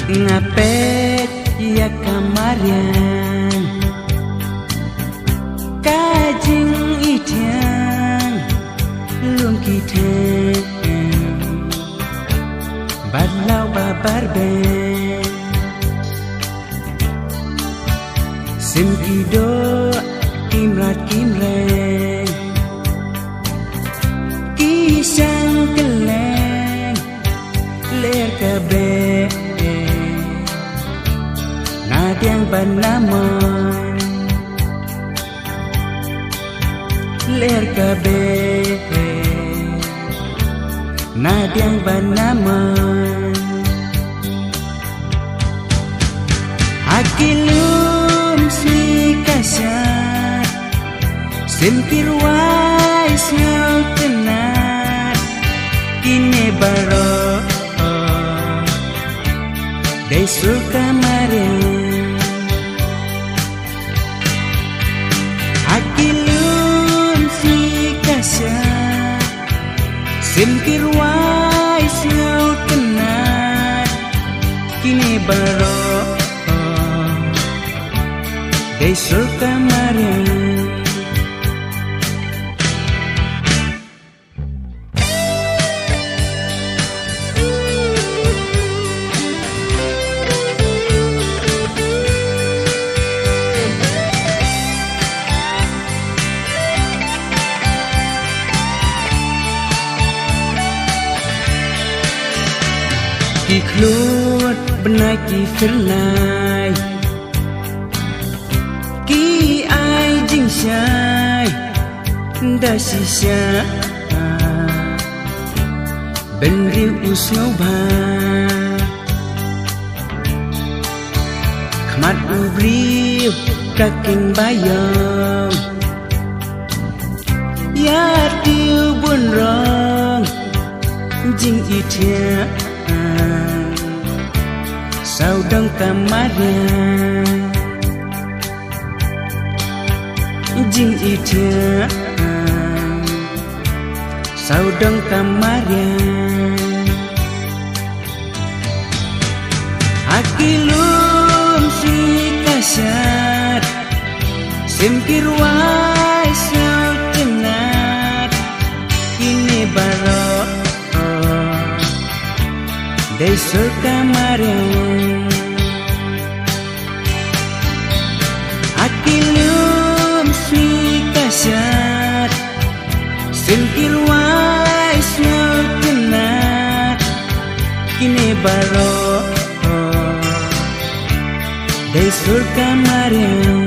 ngapet ya kamarian kajing itian lung kiteng badlau babar ben sim kido kimrat kimreng kisang keleng ler kabe nadiang banamon ler kabe nadiang banamon akilum si kasar simkirwai sel tenat kine baro desul kamarin akilum si kasar simkirwai sel tenat kine baro desul kamarin ki khlut benai ki firnai ki ai jing shai da si sha ben riu usno ba khmat ubri kaking bayam ya tiu bun rong jing itia sao đông kamarian jing itia sao đông kamarian akilum si kasar simkirwai sao tenat kini baro desul kamarin akilum si kasar simkirwai sel tenat kini baro desul kamarin